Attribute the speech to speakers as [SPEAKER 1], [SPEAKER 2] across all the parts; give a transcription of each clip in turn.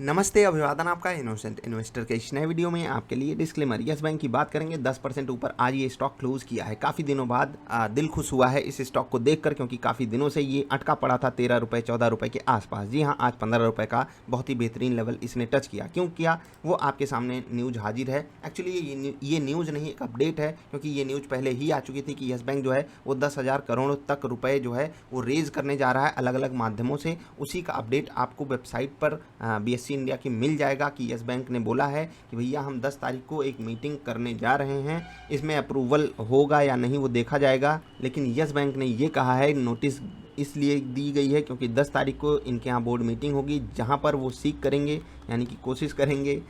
[SPEAKER 1] नमस्ते, अभिवादन आपका इनोसेंट इन्वेस्टर के इस नए वीडियो में आपके लिए डिस्क्लेमर। यस बैंक की बात करेंगे। 10% ऊपर आज ये स्टॉक क्लोज किया है। काफ़ी दिनों बाद दिल खुश हुआ है इस स्टॉक को देखकर, क्योंकि काफ़ी दिनों से ये अटका पड़ा था 13 रुपये 14 रुपये के आसपास। जी हाँ, आज 15 रुपये का बहुत ही बेहतरीन लेवल इसने टच किया। क्यों किया वो आपके सामने न्यूज़ हाजिर है। एक्चुअली ये न्यूज़ नहीं, एक अपडेट है, क्योंकि ये न्यूज़ पहले ही आ चुकी थी कि यस बैंक जो है वो 10,000 करोड़ तक रुपए जो है वो रेज करने जा रहा है अलग अलग माध्यमों से। उसी का अपडेट आपको वेबसाइट पर BSE इंडिया की मिल जाएगा कि यस बैंक ने बोला है कि भैया हम 10 तारीख को एक मीटिंग करने जा रहे हैं, इसमें अप्रूवल होगा या नहीं वो देखा जाएगा। लेकिन यस बैंक ने ये कहा है, नोटिस इसलिए दी गई है क्योंकि 10 तारीख को इनके यहाँ बोर्ड मीटिंग होगी, जहाँ पर वो सीख करेंगे, यानी कि कोशिश करेंगे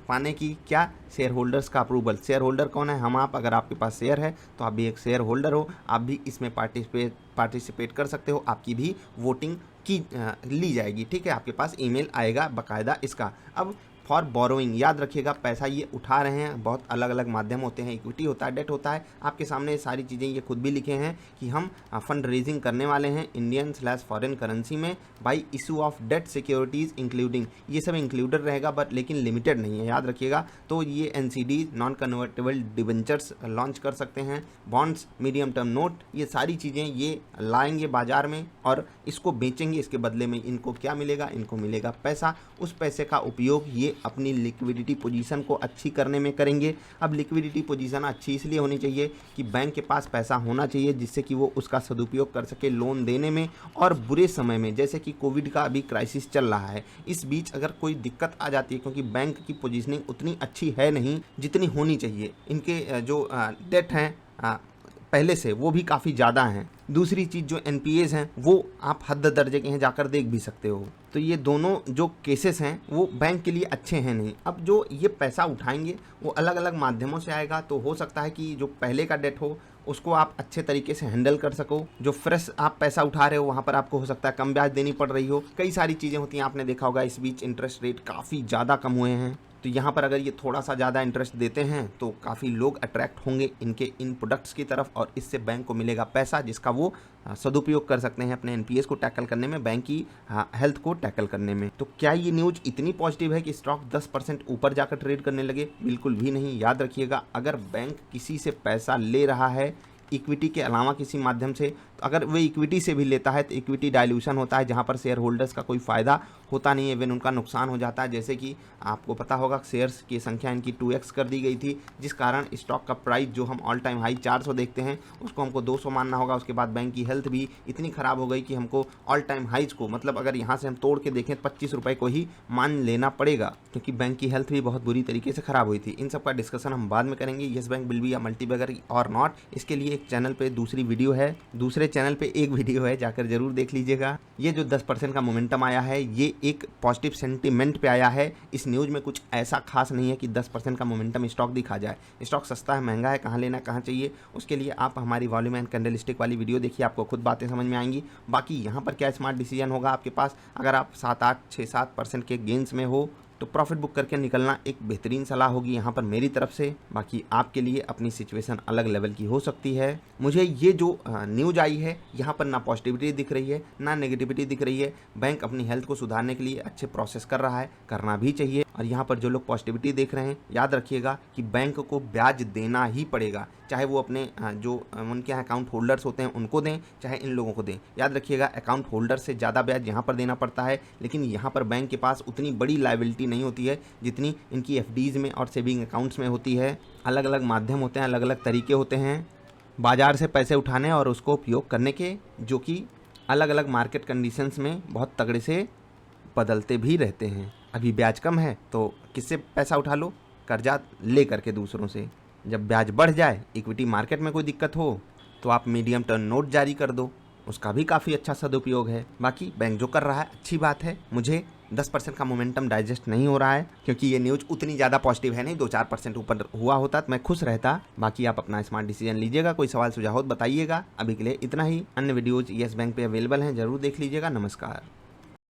[SPEAKER 1] पाने की क्या, शेयर होल्डर्स का अप्रूवल। शेयर होल्डर कौन है? हम आप। अगर आपके पास शेयर है तो आप भी एक शेयर होल्डर हो, आप भी इसमें पार्टिसिपेट कर सकते हो, आपकी भी वोटिंग की ली जाएगी। ठीक है, आपके पास ईमेल आएगा बाकायदा इसका। अब फॉर बोरोइंग याद रखिएगा, पैसा ये उठा रहे हैं, बहुत अलग अलग माध्यम होते हैं, इक्विटी होता है, डेट होता है। आपके सामने सारी चीज़ें ये खुद भी लिखे हैं कि हम फंड रेजिंग करने वाले हैं इंडियन/फॉरेन करेंसी में by issue of debt securities including, ये सब इंक्लूडेड रहेगा बट लेकिन लिमिटेड नहीं है, याद रखिएगा। तो ये NCD non convertible debentures launch कर सकते हैं, बॉन्ड्स, मीडियम टर्म नोट, ये सारी चीज़ें ये लाएंगे बाजार में और इसको बेचेंगे। इसके बदले में इनको क्या मिलेगा? इनको मिलेगा पैसा। उस पैसे का उपयोग ये अपनी लिक्विडिटी पोजीशन को अच्छी करने में करेंगे। अब लिक्विडिटी पोजीशन अच्छी इसलिए होनी चाहिए कि बैंक के पास पैसा होना चाहिए जिससे कि वो उसका सदुपयोग कर सके लोन देने में और बुरे समय में, जैसे कि कोविड का अभी क्राइसिस चल रहा है। इस बीच अगर कोई दिक्कत आ जाती है, क्योंकि बैंक की पोजीशनिंग उतनी अच्छी है नहीं जितनी होनी चाहिए, इनके जो डेट हैं पहले से वो भी काफ़ी ज़्यादा हैं। दूसरी चीज़ जो NPAs हैं वो आप हद दर्जे के हैं, जाकर देख भी सकते हो। तो ये दोनों जो केसेस हैं वो बैंक के लिए अच्छे हैं नहीं। अब जो ये पैसा उठाएंगे वो अलग अलग माध्यमों से आएगा, तो हो सकता है कि जो पहले का डेट हो उसको आप अच्छे तरीके से हैंडल कर सको। जो फ्रेश आप पैसा उठा रहे हो वहाँ पर आपको हो सकता है कम ब्याज देनी पड़ रही हो, कई सारी चीज़ें होती हैं, आपने देखा होगा। इस बीच इंटरेस्ट रेट काफ़ी ज़्यादा कम हुए हैं, तो यहाँ पर अगर ये थोड़ा सा ज़्यादा इंटरेस्ट देते हैं तो काफ़ी लोग अट्रैक्ट होंगे इनके इन प्रोडक्ट्स की तरफ और इससे बैंक को मिलेगा पैसा जिसका वो सदुपयोग कर सकते हैं अपने NPAs को टैकल करने में, बैंक की हेल्थ को टैकल करने में। तो क्या ये न्यूज़ इतनी पॉजिटिव है कि स्टॉक 10% ऊपर जाकर ट्रेड करने लगे? बिल्कुल भी नहीं। याद रखिएगा, अगर बैंक किसी से पैसा ले रहा है इक्विटी के अलावा किसी माध्यम से, तो अगर वो इक्विटी से भी लेता है तो इक्विटी डाइल्यूशन होता है, जहाँ पर शेयर होल्डर्स का कोई फ़ायदा होता नहीं है, इवन उनका नुकसान हो जाता है। जैसे कि आपको पता होगा शेयर्स की संख्या इनकी 2x कर दी गई थी, जिस कारण स्टॉक का प्राइस जो हम ऑल टाइम हाई 400 देखते हैं उसको हमको 200 मानना होगा। उसके बाद बैंक की हेल्थ भी इतनी ख़राब हो गई कि हमको ऑल टाइम हाइज को, मतलब अगर यहाँ से हम तोड़ के देखें 25 रुपये को ही मान लेना पड़ेगा, क्योंकि बैंक की हेल्थ भी बहुत बुरी तरीके से ख़राब हुई थी। इन सब का डिस्कशन हम बाद में करेंगे। Yes bank will be a multibagger और नॉट, इसके लिए एक चैनल पे दूसरी वीडियो है, दूसरे चैनल पे एक वीडियो है, जाकर जरूर देख लीजिएगा। ये जो 10% का मोमेंटम आया है ये एक पॉजिटिव सेंटीमेंट पे आया है। इस न्यूज़ में कुछ ऐसा खास नहीं है कि 10% का मोमेंटम स्टॉक दिखा जाए। स्टॉक सस्ता है, महंगा है, कहाँ लेना कहाँ चाहिए, उसके लिए आप हमारी वॉल्यूम एंड कैंडलस्टिक वाली वीडियो देखिए, आपको खुद बातें समझ में आएंगी। बाकी यहाँ पर क्या स्मार्ट डिसीजन होगा आपके पास, अगर आप 7-8-6-7% के गेंस में हो तो प्रॉफिट बुक करके निकलना एक बेहतरीन सलाह होगी यहाँ पर मेरी तरफ से। बाकी आपके लिए अपनी सिचुएशन अलग लेवल की हो सकती है। मुझे ये जो न्यूज़ आई है यहाँ पर ना पॉजिटिविटी दिख रही है ना नेगेटिविटी दिख रही है। बैंक अपनी हेल्थ को सुधारने के लिए अच्छे प्रोसेस कर रहा है, करना भी चाहिए। और यहाँ पर जो लोग पॉजिटिविटी देख रहे हैं, याद रखिएगा कि बैंक को ब्याज देना ही पड़ेगा, चाहे वो अपने जो उनके यहाँ अकाउंट होल्डर्स होते हैं उनको दें, चाहे इन लोगों को दें। याद रखिएगा, अकाउंट होल्डर से ज़्यादा ब्याज यहाँ पर देना पड़ता है, लेकिन यहाँ पर बैंक के पास उतनी बड़ी लायबिलिटी नहीं होती है जितनी इनकी FDs में और सेविंग अकाउंट्स में होती है। अलग अलग माध्यम होते हैं, अलग अलग तरीके होते हैं बाज़ार से पैसे उठाने और उसको उपयोग करने के, जो कि अलग अलग मार्केट कंडीशंस में बहुत तगड़े से बदलते भी रहते हैं। अभी ब्याज कम है तो किससे पैसा उठा लो? कर्जा ले करके दूसरों से। जब ब्याज बढ़ जाए, इक्विटी मार्केट में कोई दिक्कत हो, तो आप मीडियम टर्म नोट जारी कर दो, उसका भी काफ़ी अच्छा सदुपयोग है। बाकी बैंक जो कर रहा है अच्छी बात है। मुझे 10% का मोमेंटम डाइजेस्ट नहीं हो रहा है क्योंकि ये न्यूज़ उतनी ज़्यादा पॉजिटिव है नहीं। 2-4% ऊपर हुआ होता तो मैं खुश रहता। बाकी आप अपना स्मार्ट डिसीजन लीजिएगा। कोई सवाल सुझाव हो बताइएगा। अभी के लिए इतना ही। अन्य वीडियोज़ यस बैंक पे अवेलेबल हैं, जरूर देख लीजिएगा। नमस्कार।